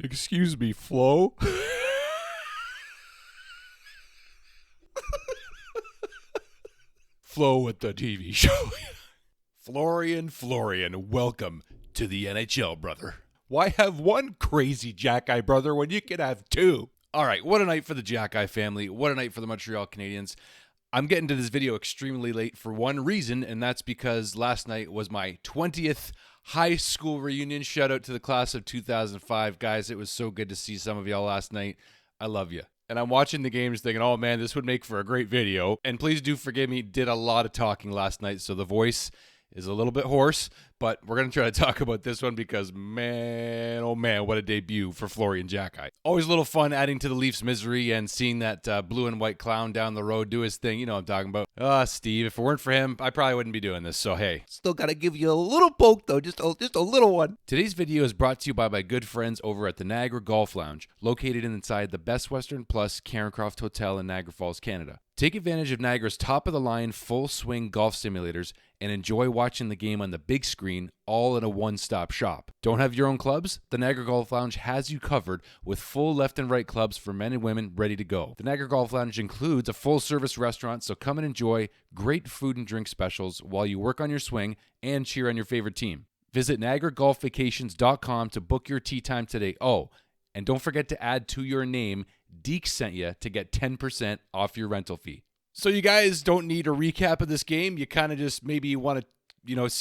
Excuse me, Flo? Flo with the TV show. Florian, welcome to the NHL, brother. Why have one crazy Jackeye brother when you can have two? All right, what a night for the Jackeye family. What a night for the Montreal Canadiens. I'm getting to this video extremely late for one reason, and that's because last night was my 20th high school reunion. Shout out to the class of 2005. Guys, it was so good to see some of y'all last night. I love you. And I'm watching the games thinking, oh man, this would make for a great video. And please do forgive me, did a lot of talking last night, so the voice is a little bit hoarse, but we're going to try to talk about this one because, man, oh man, what a debut for Florian Xhekaj. Always a little fun adding to the Leafs' misery and seeing that blue and white clown down the road do his thing. You know what I'm talking about. Steve, if it weren't for him, I probably wouldn't be doing this, so hey. Still got to give you a little poke, though, just a little one. Today's video is brought to you by my good friends over at the Niagara Golf Lounge, located inside the Best Western Plus Carencroft Hotel in Niagara Falls, Canada. Take advantage of Niagara's top-of-the-line full-swing golf simulators and enjoy watching the game on the big screen, all in a one-stop shop. Don't have your own clubs? The Niagara Golf Lounge has you covered with full left and right clubs for men and women ready to go. The Niagara Golf Lounge includes a full-service restaurant, so come and enjoy great food and drink specials while you work on your swing and cheer on your favorite team. Visit NiagaraGolfVacations.com to book your tee time today. Oh, and don't forget to add to your name, Deke sent you to get 10% off your rental fee. So you guys don't need a recap of this game. You kind of just maybe want to,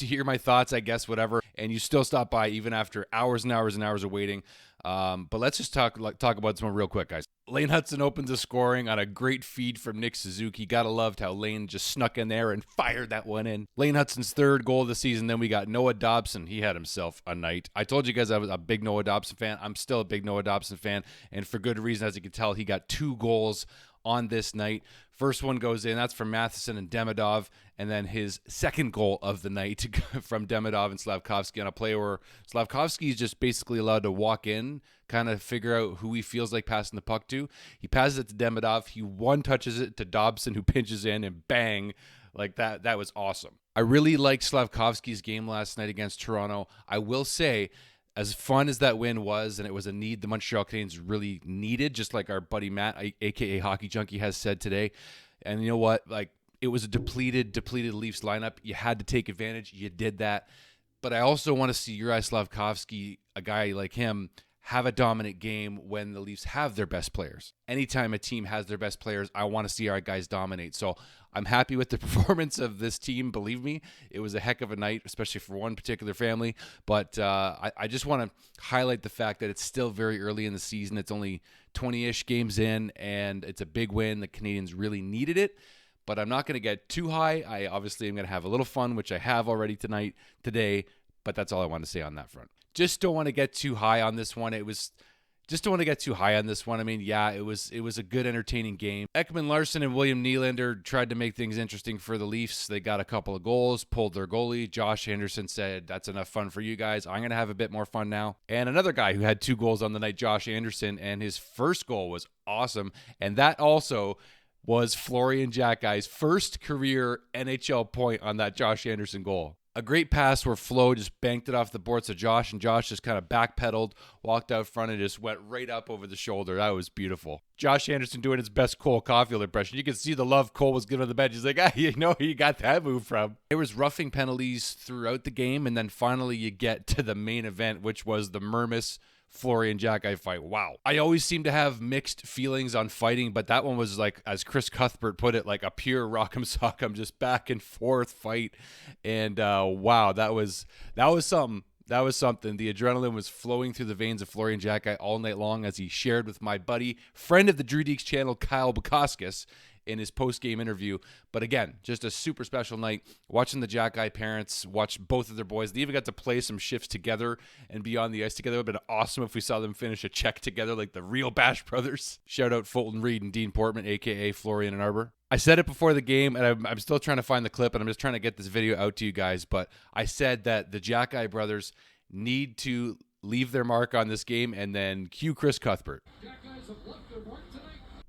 hear my thoughts, I guess, whatever. And you still stop by even after hours and hours and hours of waiting. But let's just talk about this one real quick, guys. Lane Hutson opens the scoring on a great feed from Nick Suzuki. Gotta loved how Lane just snuck in there and fired that one in. Lane Hutson's third goal of the season. Then we got Noah Dobson. He had himself a night. I told you guys I was a big Noah Dobson fan. I'm still a big Noah Dobson fan, and for good reason. As you can tell, he got 2 goals on this night. First one goes in. That's from Matheson and Demidov. And then his second goal of the night from Demidov and Slavkovsky on a play where Slavkovsky is just basically allowed to walk in, kind of figure out who he feels like passing the puck to. He passes it to Demidov. He one-touches it to Dobson, who pinches in, and bang, like that. That was awesome. I really liked Slavkovsky's game last night against Toronto. I will say, as fun as that win was, and it was a need the Montreal Canadiens really needed, just like our buddy Matt, a.k.a. Hockey Junkie, has said today. And you know what? Like, it was a depleted Leafs lineup. You had to take advantage. You did that. But I also want to see Uri Slavkovsky, a guy like him, have a dominant game when the Leafs have their best players. Anytime a team has their best players, I want to see our guys dominate. So I'm happy with the performance of this team. Believe me, it was a heck of a night, especially for one particular family. But I just want to highlight the fact that it's still very early in the season. It's only 20-ish games in, and it's a big win. The Canadiens really needed it. But I'm not going to get too high. I obviously am going to have a little fun, which I have already today. But that's all I want to say on that front. Just don't want to get too high on this one. I mean, yeah, it was a good, entertaining game. Ekman Larsson and William Nylander tried to make things interesting for the Leafs. They got a couple of goals, pulled their goalie. Josh Anderson said, that's enough fun for you guys. I'm going to have a bit more fun now. And another guy who had 2 goals on the night, Josh Anderson, and his first goal was awesome. And that also was Florian Xhekaj's first career NHL point on that Josh Anderson goal. A great pass where Flo just banked it off the boards of Josh, and Josh just kind of backpedaled, walked out front, and just went right up over the shoulder. That was beautiful. Josh Anderson doing his best Cole Caulfield impression. You could see the love Cole was giving on the bench. He's like, you know who you got that move from. There was roughing penalties throughout the game, and then finally you get to the main event, which was the Mermis Florian Jackeye fight. Wow. I always seem to have mixed feelings on fighting, but that one was like, as Chris Cuthbert put it, like a pure rock'em sock'em, just back and forth fight. And wow, that was something. That was something. The adrenaline was flowing through the veins of Florian Xhekaj all night long, as he shared with my buddy, friend of the Drew Deeks channel, Kyle Bukauskas, in his post-game interview. But again, just a super special night. Watching the Jackeye parents watch both of their boys. They even got to play some shifts together and be on the ice together. It would have been awesome if we saw them finish a check together like the real Bash brothers. Shout out Fulton Reed and Dean Portman, a.k.a. Florian and Arbor. I said it before the game, and I'm still trying to find the clip, and I'm just trying to get this video out to you guys, but I said that the Jackeye brothers need to leave their mark on this game, and then cue Chris Cuthbert.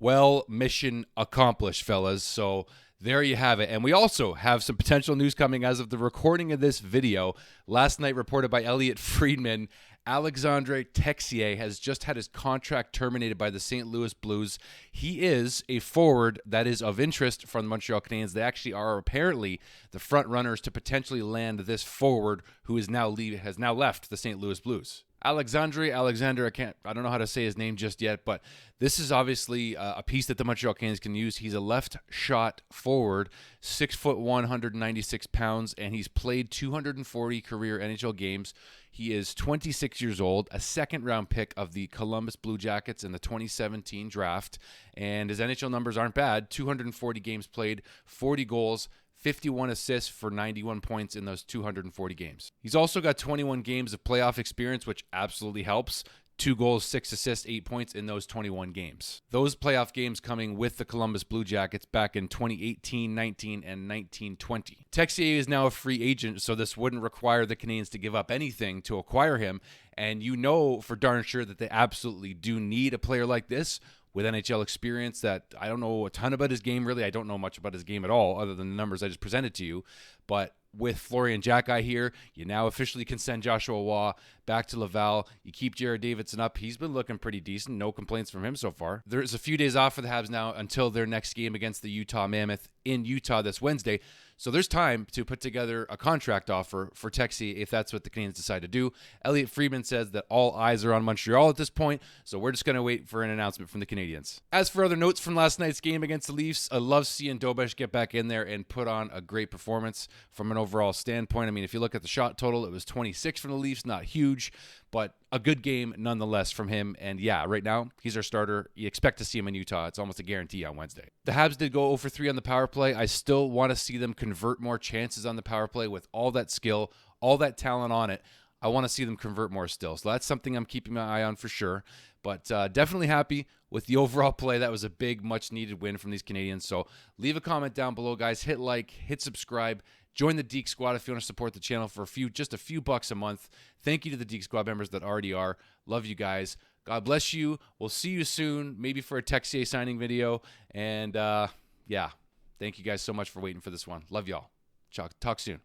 Well, mission accomplished, fellas. So there you have it. And we also have some potential news coming as of the recording of this video. Last night reported by Elliotte Friedman, Alexandre Texier has just had his contract terminated by the St. Louis Blues. He is a forward that is of interest from the Montreal Canadiens. They actually are apparently the front runners to potentially land this forward who has now left the St. Louis Blues. Alexander, I don't know how to say his name just yet, but this is obviously a piece that the Montreal Canadiens can use. He's a left shot forward, 6'1", 196 pounds, and he's played 240 career NHL games. He is 26 years old, a second-round pick of the Columbus Blue Jackets in the 2017 draft, and his NHL numbers aren't bad. 240 games played, 40 goals, 51 assists for 91 points in those 240 games. He's also got 21 games of playoff experience, which absolutely helps. 2 goals, 6 assists, 8 points in those 21 games. Those playoff games coming with the Columbus Blue Jackets back in 2018, 19, and 19-20. Texier is now a free agent, so this wouldn't require the Canadiens to give up anything to acquire him. And you know for darn sure that they absolutely do need a player like this with NHL experience. That I don't know a ton about his game, really. I don't know much about his game at all other than the numbers I just presented to you. But with Florian Xhekaj here, you now officially can send Joshua Waugh back to Laval. You keep Jared Davidson up. He's been looking pretty decent. No complaints from him so far. There's a few days off for the Habs now until their next game against the Utah Mammoth in Utah this Wednesday. So there's time to put together a contract offer for Texier if that's what the Canadiens decide to do. Elliotte Friedman says that all eyes are on Montreal at this point, so we're just going to wait for an announcement from the Canadiens. As for other notes from last night's game against the Leafs, I love seeing Dobeš get back in there and put on a great performance from an overall standpoint. I mean, if you look at the shot total, it was 26 from the Leafs, not huge, but a good game nonetheless from him. And yeah, right now, he's our starter. You expect to see him in Utah. It's almost a guarantee on Wednesday. The Habs did go 0 for 3 on the power play. I still want to see them convert more chances on the power play with all that skill, all that talent on it. I want to see them convert more still. So that's something I'm keeping my eye on for sure. But definitely happy with the overall play. That was a big, much-needed win from these Canadiens. So leave a comment down below, guys. Hit like, hit subscribe. Join the Deke Squad if you want to support the channel for just a few bucks a month. Thank you to the Deke Squad members that already are. Love you guys. God bless you. We'll see you soon, maybe for a Texier signing video. And, yeah, thank you guys so much for waiting for this one. Love y'all. Talk soon.